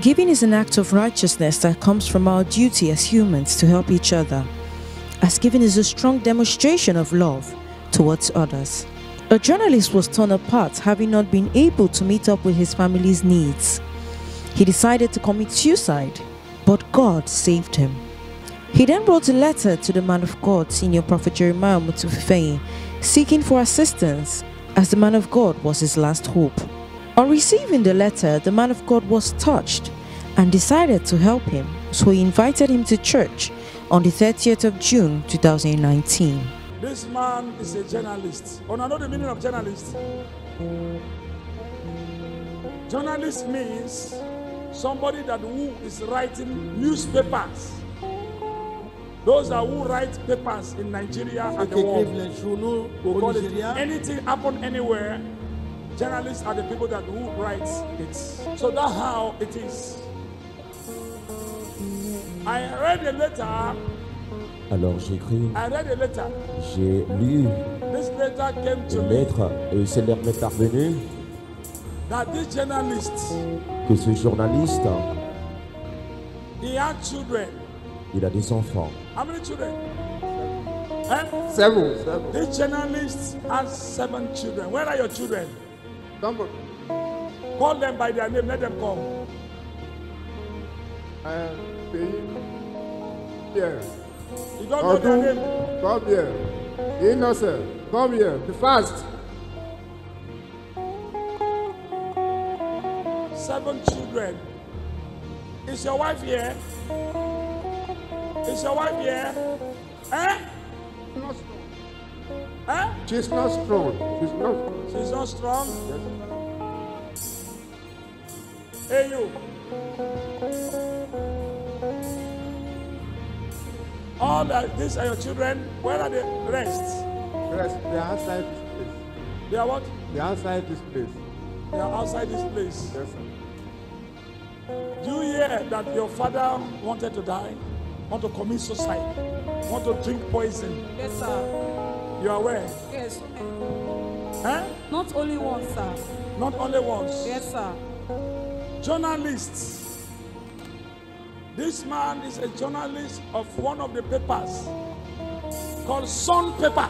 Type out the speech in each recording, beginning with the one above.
Giving is an act of righteousness that comes from our duty as humans to help each other, as giving is a strong demonstration of love towards others. A journalist was torn apart, having not been able to meet up with his family's needs. He decided to commit suicide, but God saved him. He then wrote a letter to the man of God, Senior Prophet Jeremiah Mutufeyi, seeking for assistance, as the man of God was his last hope. On receiving the letter, the man of God was touched and decided to help him, so he invited him to church on the 30th of June 2019. This man is a journalist. Oh, I know the meaning of journalist. Journalist means somebody who is writing newspapers. Those are who write papers in Nigeria and the world. Anything happen anywhere, journalists are the people who write it. So that's how it is. I read a letter. Alors j'ai écrit, j'ai lu une lettre et cette lettre m'est parvenue que ce journaliste, il a des enfants. How many children? Seven. This journalist has 7 children. Where are your children? Call them by their name. Let them come. Here. You don't know their name. Come here. Innocent. Come here. Be fast. 7 children. Is your wife here? Is your wife here? Eh? Not strong. Eh? She's not strong. She's not strong? Hey, you. All these are your children. Where are the rest? They are outside this place. They are what? They are outside this place. They are outside this place. Yes, sir. Do you hear that your father wanted to die? Want to commit suicide? Want to drink poison? Yes, sir. You are aware? Yes. Huh? Not only once, sir. Not only once. Yes, sir. Journalists. This man is a journalist of one of the papers called Sun Paper.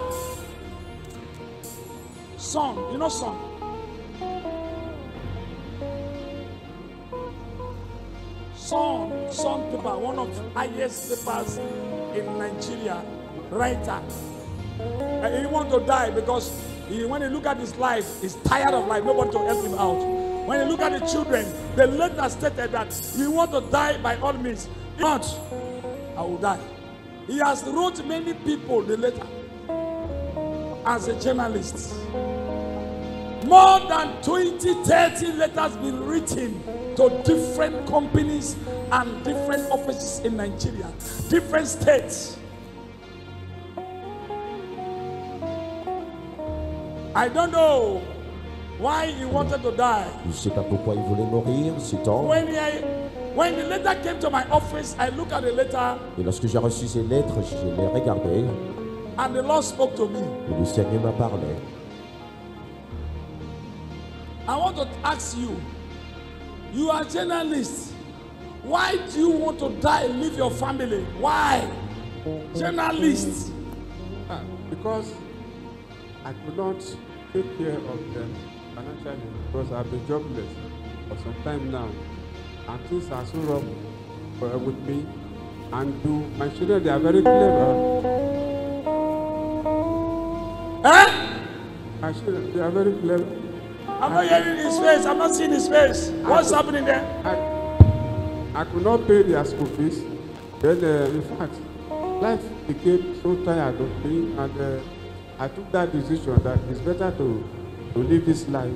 Sun, you know Sun? Sun Paper, one of the highest papers in Nigeria, writer. And he want to die because when he look at his life, he's tired of life. Nobody to help him out. When you look at the children, the letter stated that he want to die by all means. If not, I will die. He has wrote many people the letter as a journalist. More than 20, 30 letters been written to different companies and different offices in Nigeria, different states. I don't know why he wanted to die. Je ne sais pas pourquoi il voulait mourir si tôt. When the letter came to my office, I looked at the letter. Et lorsque j'ai reçu ces lettres, je les ai regardées. And the Lord spoke to me. Et le Seigneur m'a parlé. I want to ask you, you are a journalist. Why do you want to die and leave your family? Why? Journalist. Because I could not take care of them financially because I've been jobless for some time now. And things are so rough with me. And my children, they are very clever. My children, they are very clever. I'm not hearing his face. I'm not seeing his face. What's happening there? I could not pay their school fees. Then, in fact, life became so tired of me, and I took that decision that it's better to live this life.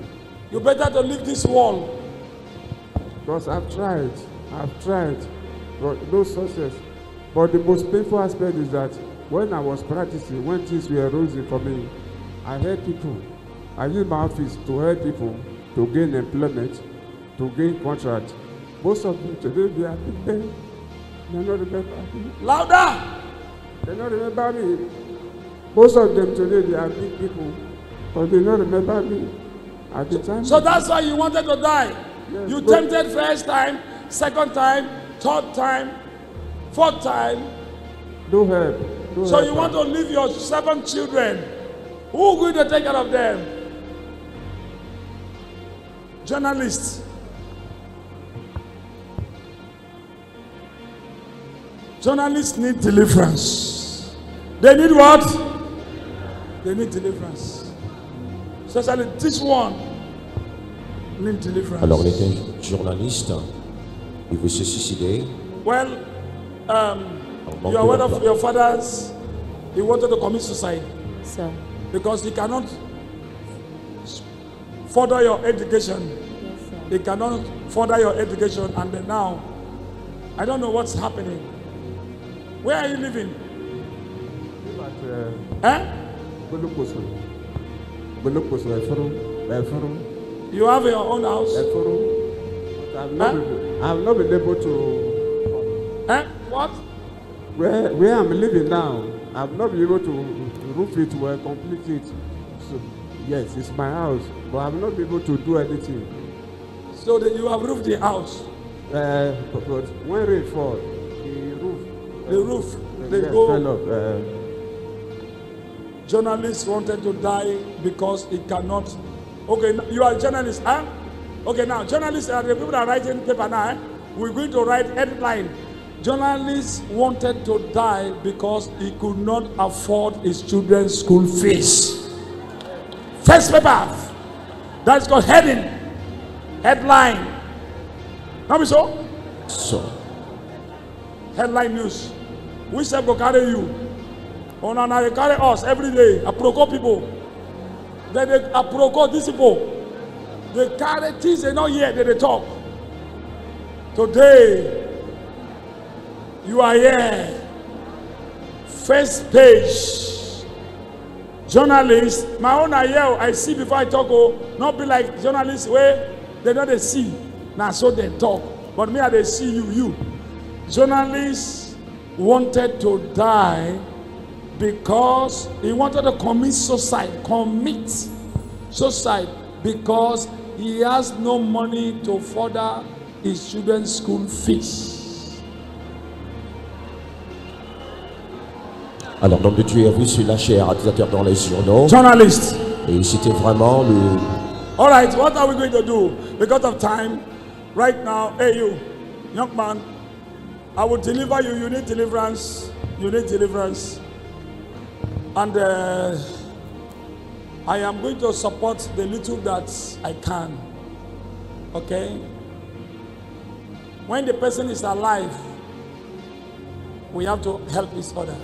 You better to leave this world. Because I've tried, but no success. But the most painful aspect is that when I was practicing, when things were rosy for me, I helped people. I used my office to help people to gain employment, to gain contract. Most of them today, they are big men. They don't remember me. Louder! They don't remember me. Most of them today, they are big people, but they don't remember me at the time. So that's why you wanted to die. Yes, you tempted first time, second time, third time, fourth time. No help. No So help. you want to leave your 7 children. Who is going to take care of them? Journalists. Journalists need deliverance. They need what? They need deliverance. Especially this one need deliverance. Alors il était journaliste, il veut se suicider. Well, you are aware of your father's, he wanted to commit suicide Sir. because he cannot further your education. Yes, sir. He cannot further your education, and then now, I don't know what's happening. Where are you living? Eh? You have your own house? I have not been able to. Eh? What? Where I'm living now, I've not been able to roof it well, complete it. So, yes, it's my house, but I've not been able to do anything. So that you have roofed the house. But when rain falls, The roof, they yes, go. fell off. Journalists wanted to die because he cannot. Okay, you are a journalist, huh? Okay, now journalists are the people that are writing paper now. Eh? We're going to write headline. Journalists wanted to die because he could not afford his children's school fees. First paper. That's called heading. Headline. Not be so? So, Headline news. Which step will carry you? Oh, no, they carry us every day. Aproko people. Then they aproko these people. They carry things they not hear, they talk. Today, you are here. First page. Journalists, my own I hear, I see before I talk. Oh, not be like journalists where they know they see. Now so they talk. But me, I they see you. Journalists wanted to die because he wanted to commit suicide because he has no money to further his children's school fees. alors l'homme de Dieu a vu sur la chair accusateur dans les journaux. Journalists. Et c'était vraiment le. All right, what are we going to do? Because of time, right now, hey you, young man, I will deliver you. You need deliverance. You need deliverance. And I am going to support the little that I can. Okay? When the person is alive, we have to help each other.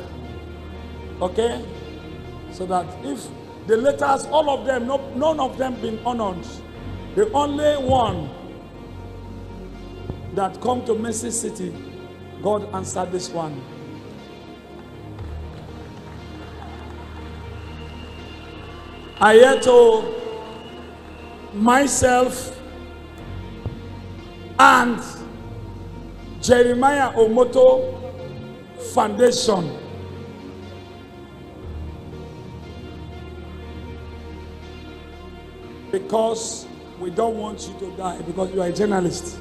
Okay? So that if the letters, all of them, none of them been honored. The only one that come to Mercy City, God answered this one. I hear to myself and Jeremiah Omoto Foundation. Because we don't want you to die, because you are a journalist.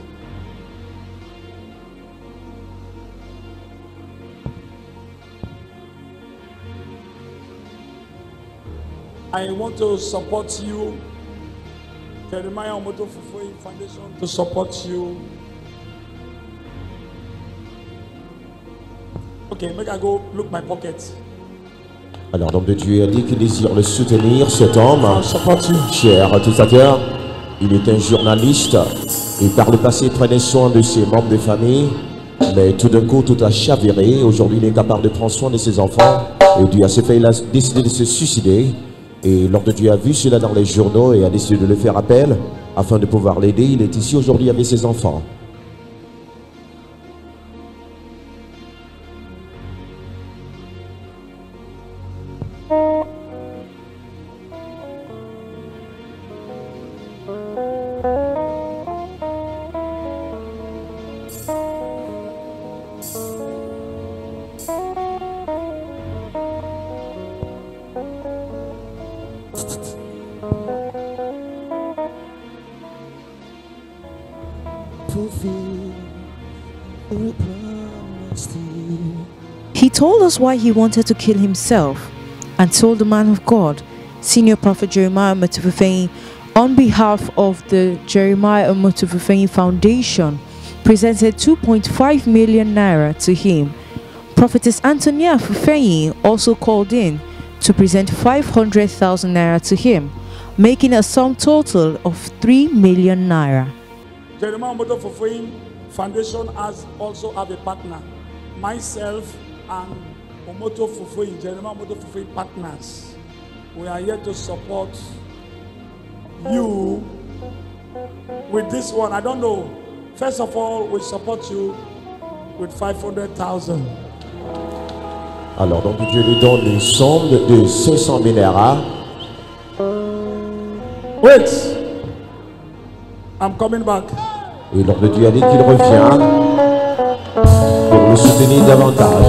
I want to support you, Jeremiah Omoto Foundation, to support you. Okay, make I go look my pocket. Alors l'homme de Dieu a dit qu'il désire le soutenir, cet homme. I'll support you. Cher utilisateur, il est un journaliste et par le passé prenait soin de ses membres de famille. Mais tout d'un coup, tout a chaviré. Aujourd'hui, il est capable de prendre soin de ses enfants. Et Dieu a fait, il a décidé de se suicider. Et l'homme de Dieu a vu cela dans les journaux et a décidé de le faire appel afin de pouvoir l'aider. Il est ici aujourd'hui avec ses enfants. Pour vivre He told us why he wanted to kill himself and told the man of God, Senior Prophet Jeremiah Omotofufeyin, on behalf of the Jeremiah Omotofufeyin Foundation, presented 2.5 million naira to him. Prophetess Antonia Fufeyin also called in to present 500,000 naira to him, making a sum total of 3 million naira. Jeremiah Omotofufeyin Foundation also have a partner. Myself and Omotofufeyin, Jeremiah Omotofufeyin partners. We are here to support you with this one. I don't know. First of all, we support you with 500,000. Alors, donc Dieu lui donne une somme de 500 000 naira. Wait. I'm coming back. Et l'homme de Dieu a dit qu'il revient pour le soutenir davantage.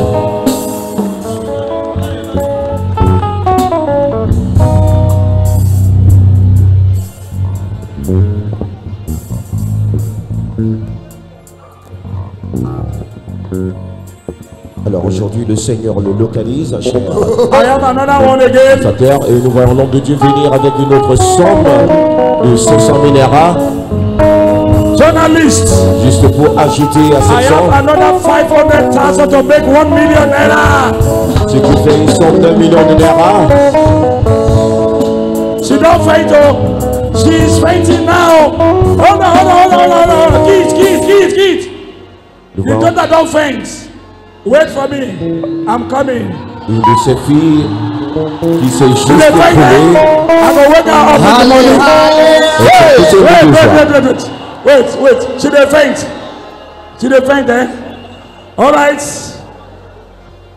Alors aujourd'hui, le Seigneur le localise, cher I have another one again. spectateur, et nous voyons l'homme de Dieu venir avec une autre somme de 500 000 naira, Journalist. juste pour ajouter à I cette have somme, another 500,000 to make 1 million naira. ce qui fait une somme d'1 million de naira. She don't faint, oh. She is fainting now. Hold on. Kid. Nous The voyons daughter don't faint. Wait for me. I'm coming. une de ses filles qui s'est juste She dey faint, écoulée. I will wake her up in the morning. Wait. She dey faint, eh? All right.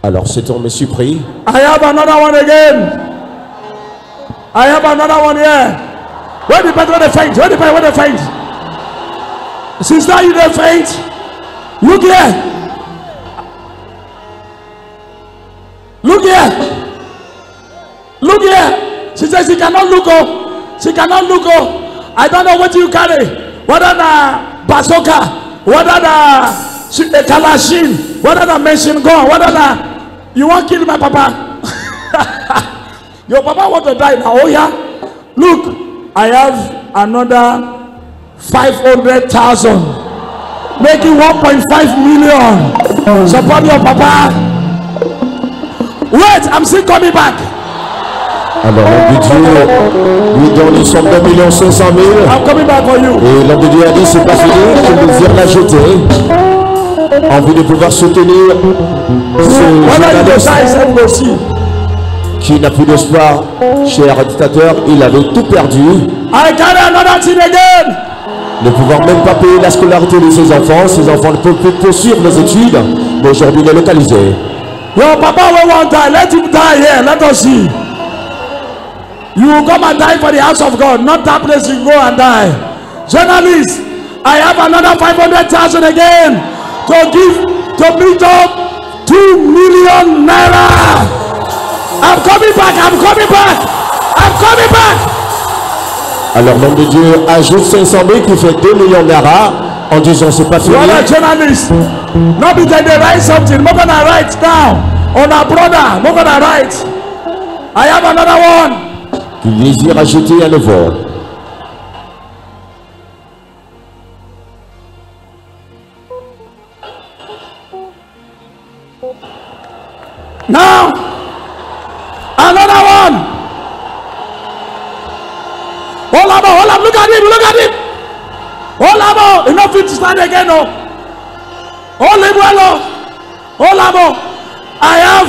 Alors cet homme est surpris. I have another one again. I have another one here. Where the person they faint? Where they faint? Sister, you dey faint? Look here. Look here. She says she cannot look up. I don't know what you carry. Whether the bazooka, whether the kalashin, whether the machine gun, whether the you want to kill my papa. Your papa want to die now. Oh yeah. Look, I have another 500,000, making 1.5 million. Support your papa. Wait, I'm still coming back. Alors l'homme de Dieu lui donne une somme d'1 500 000. I'm coming back for you. Et l'homme de Dieu a dit c'est pas fini, qu'il désire l'ajouter en vue de pouvoir soutenir ce Whether you journaliste decide, we'll see. qui n'a plus d'espoir. Cher dictateur, il avait tout perdu, I carry another thing again. ne pouvant même pas payer la scolarité de ses enfants ne peuvent plus poursuivre les études, mais aujourd'hui il est localisé. Your papa will want to die. Let him die here. Let us see. You will come and die for the house of God, not that place you go and die. Journalists, I have another 500,000 again to give to meet up 2 million naira. I'm coming back. Alors l'homme de Dieu ajoute 500 000 qui fait 2 millions naira en disant c'est pas fini. You are a journalist. Not because they write something. More than I write down on our brother. More than I write. I have another one. Qu'il désire ajouter à nouveau. Now, another one. Hold up, look at him. Hold up, enough to stand again, no. Hold up. I have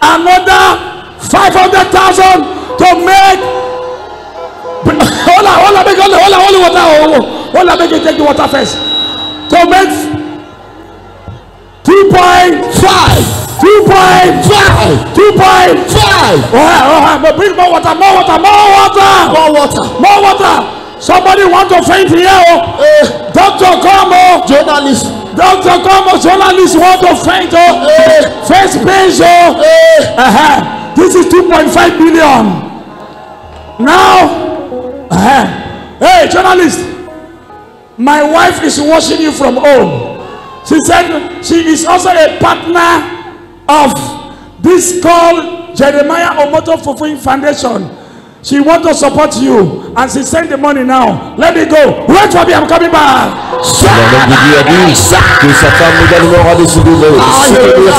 another 500,000 to make. Hold up, make it take the water first. To make 2.5. Bring more water. Somebody want to faint here. Doctor, come on. Journaliste. Doctor, come on. Journalist want to faint. First page. This is 2.5 billion. Now, hey, journalist. My wife is watching you from home. She said she is also a partner of this called Jeremiah Omoto Fufui Foundation. She wants to support you and she sent the money now. Let me go. Wait for me, I'm coming back. L'homme de Dieu a dit que sa femme également aura décidé de soutenir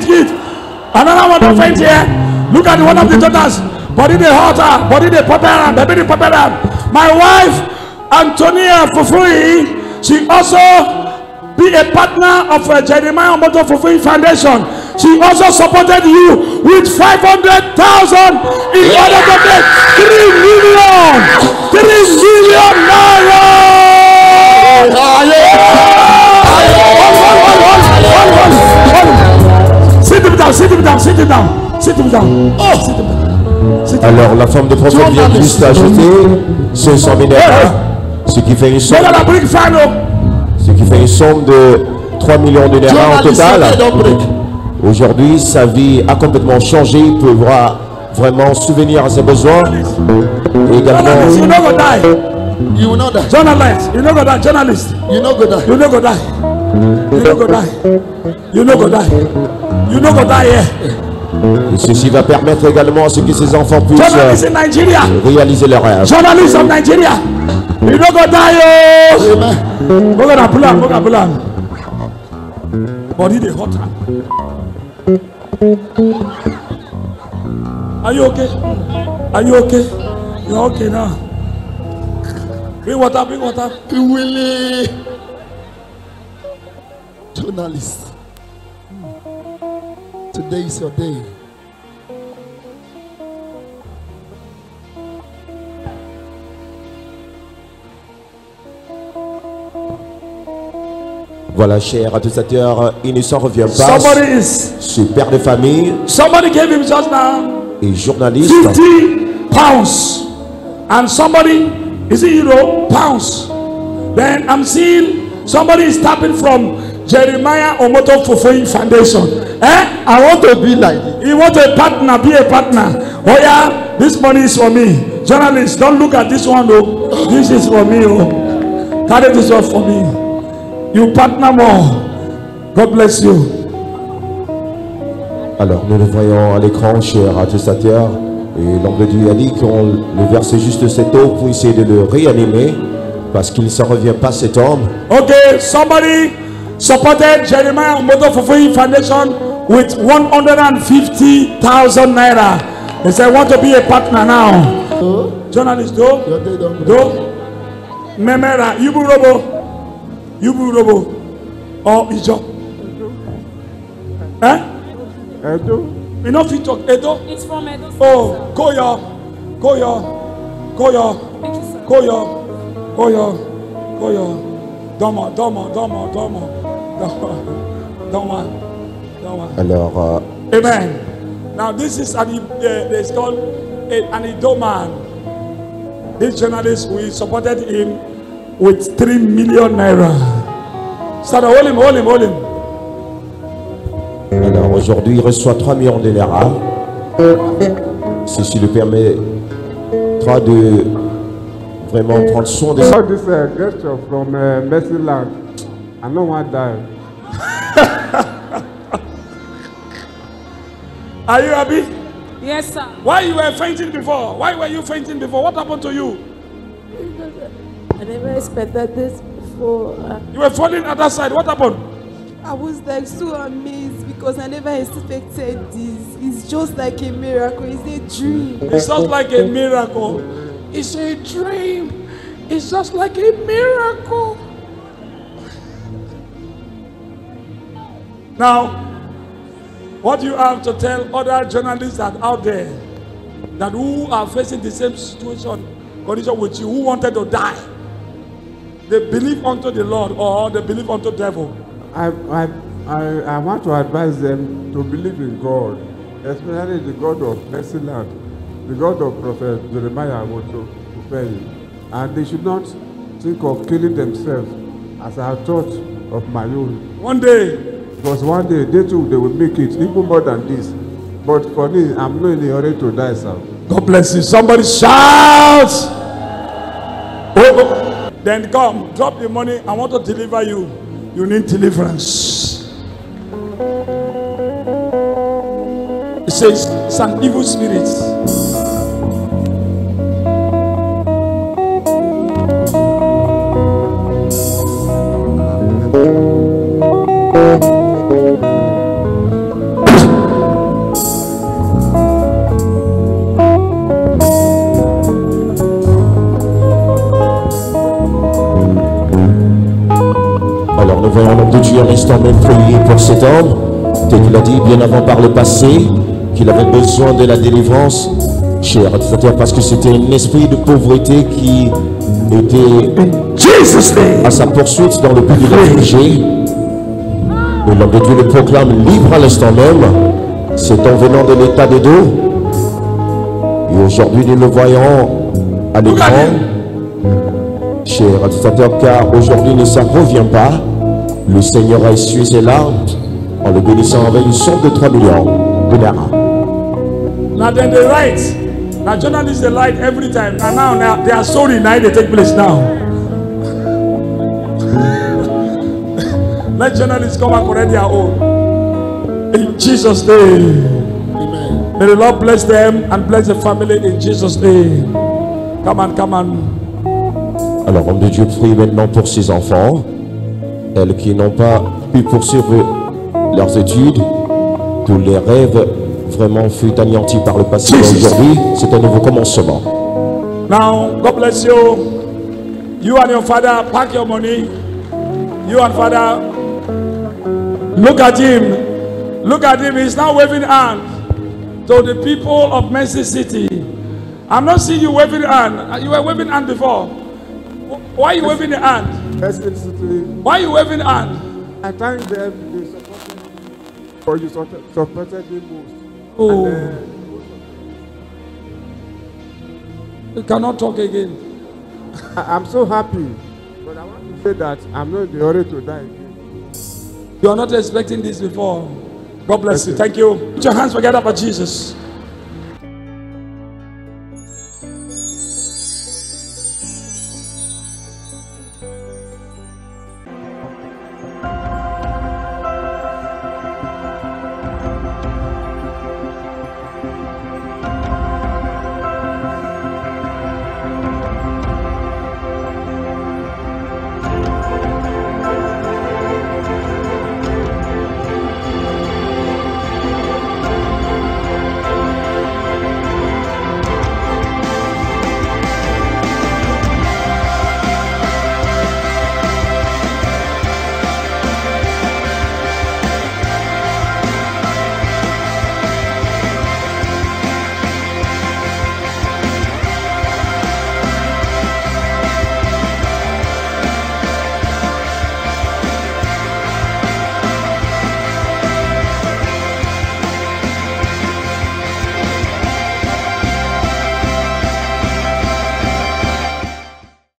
Kid. Another one of friends here. Look at one of the daughters. Body the hotter, body the popular, baby the popular. My wife, Antonia Fufui, she also be a partner of Jeremiah Omoto Fufui Foundation. She also supported you with 500,000 in order to get 3 million naira. Sit him down. Alors la femme de prophète vient juste ajouter 500 000 naira, ce qui fait une somme de 3 millions de naira en total. Aujourd'hui, sa vie a complètement changé. Il pourra vraiment souvenir à ses besoins. Et également, you will not die. Journalist, you no go die. Journalist, you no go die. You no go die. You no go die. You no go die. You no go die here. et ceci va permettre également à ce que ses enfants puissent réaliser leur rêve. Journalist of Nigeria, you no go die. We're gonna pull am. Body dey hot. Are you okay? You're okay now. Bring water. Willie. Journalist. Today is your day. Voilà, chers attestateurs, il ne s'en revient pas. Ce père de famille Somebody gave him just now et journaliste 50 pounds. And somebody, is it euro? Pounds. Then I'm seeing somebody is tapping from Jeremiah Omoto Fufui Foundation. I want to be like it. You want a partner, be a partner. Oh yeah, this money is for me. Journalists, don't look at this one though. This is for me. Oh. Carry this one for me. You partner more. God bless you. Alors nous le voyons à l'écran, chers attestataires, et l'homme de Dieu a dit qu'on le verse juste cette eau pour essayer de le réanimer, parce qu'il ne s'en revient pas cet homme. Okay, somebody supported Jeremiah Omoto Fufui Foundation with 150,000 naira. They said, I want to be a partner now. Journalist, do Memera, Yubu Robo, or Ijo. Edo. We know if you talk Edo. It's from Edo. Oh, Koyo. Domo. Alors, Amen. Now this is it's called an Edo man. This journalist, we supported him with 3 million naira. Start hold him. alors aujourd'hui, il reçoit 3 millions de naira. Ceci lui permettra de vraiment prendre soin de All this gesture from Mercyland, I don't want to die. Are you happy? Yes, sir. Why you were fainting before? Why were you fainting before? What happened to you? I never expected this before. You were falling at that side. What happened? I was like so amazed because I never expected this. It's just like a miracle. It's a dream. It's just like a miracle. It's a dream. It's just like a miracle. Now, what you have to tell other journalists that out there that who are facing the same condition with you, who wanted to die, they believe unto the Lord or they believe unto the devil. I want to advise them to believe in God, especially the God of Mercyland, the God of Prophet Jeremiah Omoto Fufui. And they should not think of killing themselves as I thought of my own. One day, Because one day, they too, they will make it, even more than this. But for me, I'm not in a hurry to die, sir. God bless you. Somebody shout. Oh. Then come, drop the money. I want to deliver you. You need deliverance. It says it's an evil spirit. Alors nous voyons l'homme de Dieu un instant même prier pour cet homme, tel qu'il a dit bien avant par le passé, qu'il avait besoin de la délivrance, cher administrateur, parce que c'était un esprit de pauvreté qui était à sa poursuite dans le but de l'affliger. Et l'homme de Dieu le proclame libre à l'instant même, c'est en venant de l'état de dos. Et aujourd'hui nous le voyons à l'écran, cher administrateur, car aujourd'hui ne ça revient pas. Le Seigneur a essuyé ses larmes en le bénissant avec une somme de 3 millions de dollars. Now then they write. Now journalists they write every time. And now they are sorry now they take place now. Let journalists come and correct their own. In Jesus' name. Amen. May the Lord bless them and bless the family in Jesus' name. Come on, come on. Alors, homme de Dieu prie maintenant pour ses enfants, elles qui n'ont pas pu poursuivre leurs études, tous les rêves vraiment furent anéantis par le passé. Aujourd'hui, c'est un nouveau commencement. Now, God bless you. You and your father, pack your money. You and father, look at him. Look at him. He's now waving hand to the people of Mercy City. I'm not seeing you waving hand. You were waving hand before. Why are you waving the hand? Why are you waving hand? I thank them, they supported me, or you supported me most. Oh. And, You cannot talk again. I'm so happy, but I want to say that I'm not in the hurry to die again. You are not expecting this before. God bless you. Thank you. Put your hands together for Jesus.